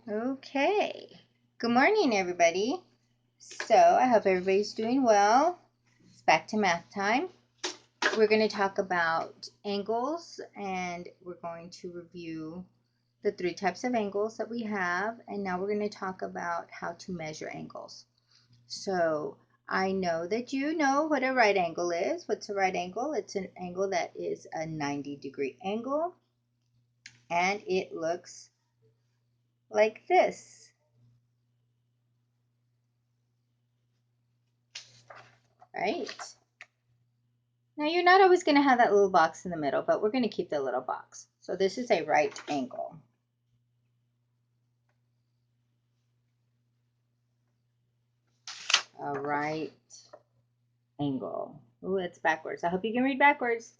Okay. Good morning, everybody. So, I hope everybody's doing well. It's back to math time. We're going to talk about angles and we're going to review the three types of angles that we have. And now we're going to talk about how to measure angles. So, I know that you know what a right angle is. What's a right angle? It's an angle that is a 90-degree angle and it looks like this. Right? Now you're not always going to have that little box in the middle, but we're going to keep the little box. So this is a right angle. A right angle. Oh, it's backwards. I hope you can read backwards.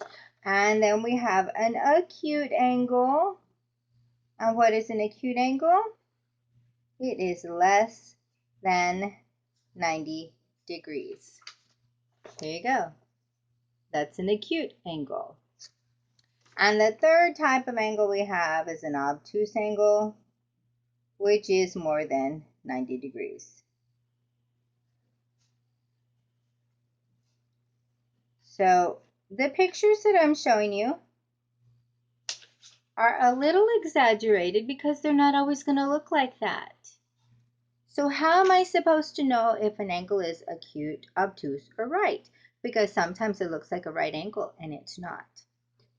And then we have an acute angle. And what is an acute angle? It is less than 90 degrees. Here you go. That's an acute angle. And the third type of angle we have is an obtuse angle, which is more than 90 degrees. So the pictures that I'm showing you are a little exaggerated because they're not always going to look like that. So how am I supposed to know if an angle is acute, obtuse, or right? Because sometimes it looks like a right angle and it's not.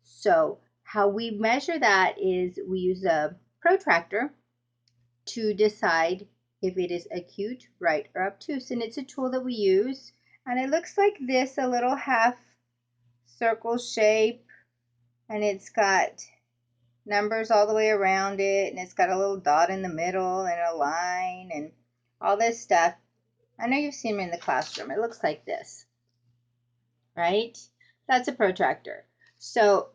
So how we measure that is we use a protractor to decide if it is acute, right, or obtuse. And it's a tool that we use. And it looks like this, a little half circle shape. And it's got numbers all the way around it, and it's got a little dot in the middle and a line and all this stuff. I know you've seen them in the classroom. It looks like this, right? That's a protractor. So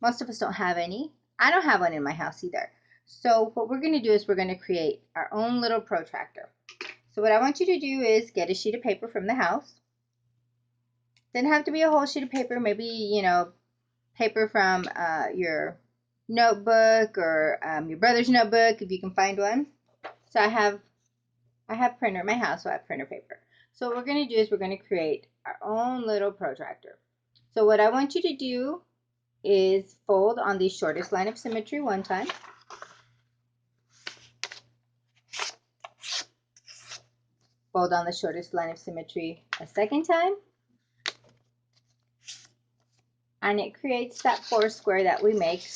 most of us don't have any. I don't have one in my house either. So what we're going to do is we're going to create our own little protractor. So what I want you to do is get a sheet of paper from the house. Doesn't have to be a whole sheet of paper. Maybe, paper from your notebook or your brother's notebook if you can find one. So I have printer in my house, so I have printer paper. So what we're going to do is we're going to create our own little protractor. So what I want you to do is fold on the shortest line of symmetry one time. Fold on the shortest line of symmetry a second time. And it creates that four square that we make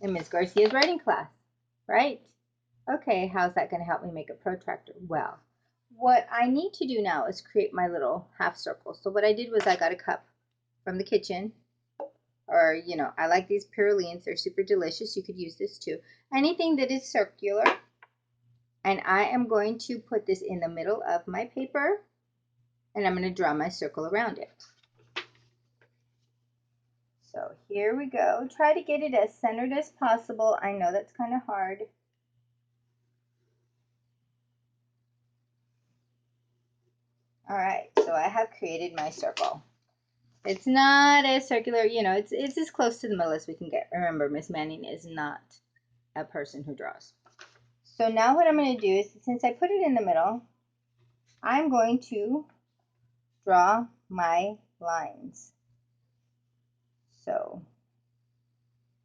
in Ms. Garcia's writing class, right? Okay, how's that going to help me make a protractor? Well, what I need to do now is create my little half circle. So what I did was I got a cup from the kitchen, or, I like these Purolines. They're super delicious. You could use this too. Anything that is circular. And I am going to put this in the middle of my paper, and I'm going to draw my circle around it. So here we go. Try to get it as centered as possible. I know that's kind of hard. All right, so I have created my circle. It's not as circular, it's as close to the middle as we can get. Remember, Miss Manning is not a person who draws. So now what I'm going to do is, since I put it in the middle, I'm going to draw my lines. So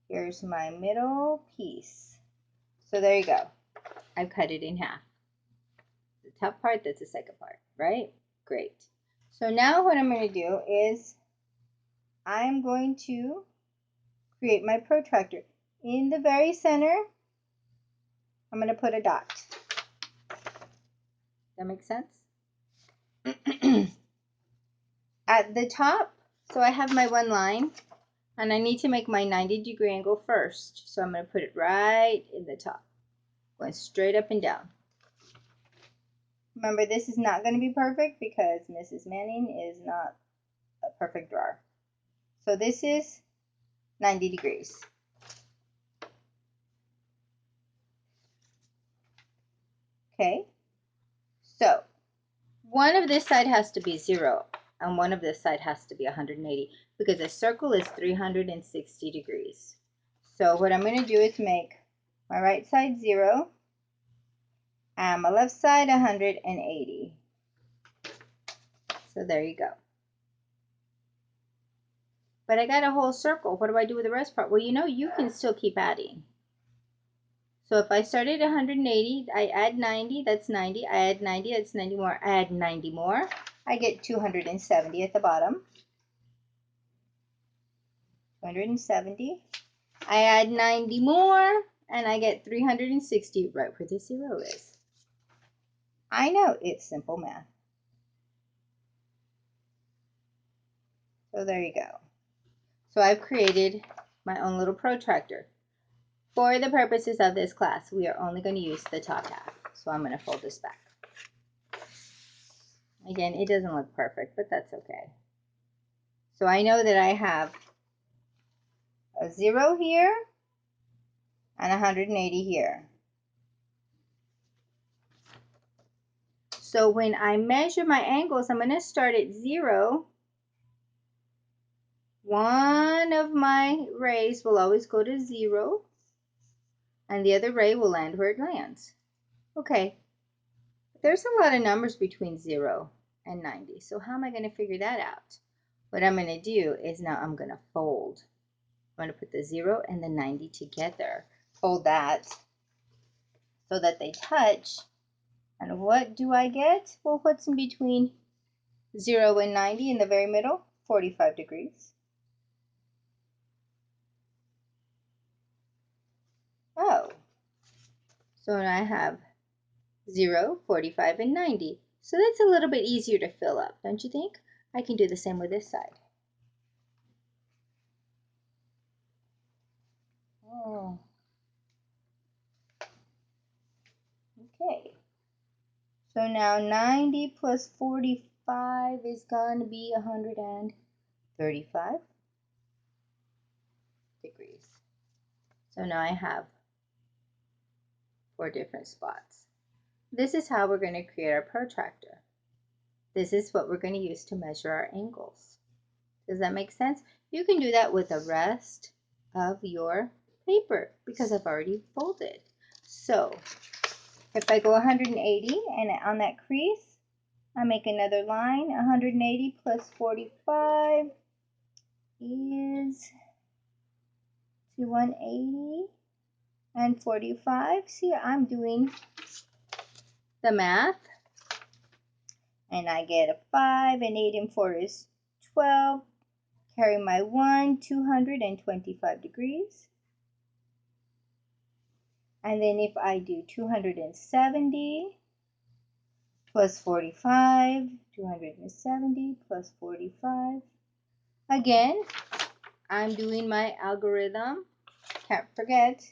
here's my middle piece. So there you go. I've cut it in half. The top part, that's the second part, right? Great. So now what I'm going to do is I'm going to create my protractor. In the very center, I'm going to put a dot. That makes sense? At the top, so I have my one line, and I need to make my 90-degree angle first. So I'm going to put it right in the top, going straight up and down. Remember, this is not going to be perfect because Mrs. Manning is not a perfect drawer. So this is 90 degrees. Okay, so one of this side has to be 0 and one of this side has to be 180 because a circle is 360 degrees. So what I'm going to do is make my right side 0 And my left side, 180. So there you go. But I got a whole circle. What do I do with the rest part? Well, you know, you can still keep adding. So if I start at 180, I add 90, that's 90. I add 90, that's 90 more. I add 90 more. I get 270 at the bottom. 270. I add 90 more, and I get 360 right where the 0 is. I know, it's simple math. So there you go. So I've created my own little protractor. For the purposes of this class, we are only going to use the top half. So I'm going to fold this back. Again, it doesn't look perfect, but that's okay. So I know that I have a 0 here and 180 here. So when I measure my angles, I'm going to start at 0. One of my rays will always go to 0, and the other ray will land where it lands. Okay, there's a lot of numbers between 0 and 90, so how am I going to figure that out? What I'm going to do is now I'm going to fold. I'm going to put the 0 and the 90 together. Fold that so that they touch. And what do I get? Well, what's in between 0 and 90 in the very middle? 45 degrees. Oh, so now I have 0, 45, and 90. So that's a little bit easier to fill up, don't you think? I can do the same with this side. Oh. Okay. So now 90 plus 45 is going to be 135 degrees. So now I have 4 different spots. This is how we're going to create our protractor. This is what we're going to use to measure our angles. Does that make sense? You can do that with the rest of your paper because I've already folded. So if I go 180 and on that crease, I make another line. 180 plus 45 is 180 and 45. See, I'm doing the math. And I get a 5, and 8 and 4 is 12. Carry my 1, 225 degrees. And then if I do 270 plus 45, 270 plus 45. Again, I'm doing my algorithm. Can't forget.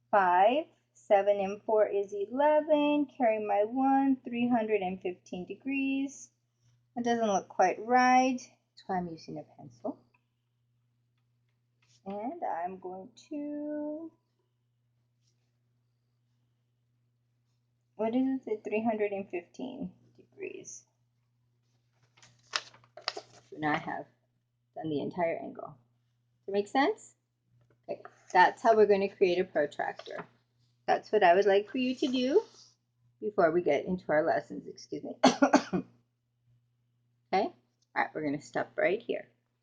5, 7 and 4 is 11. Carry my 1, 315 degrees. It doesn't look quite right. That's why I'm using a pencil. And I'm going to, what is it, 315 degrees. So now I have done the entire angle. Does that make sense? Okay, that's how we're going to create a protractor. That's what I would like for you to do before we get into our lessons, excuse me. Okay, all right, we're going to stop right here.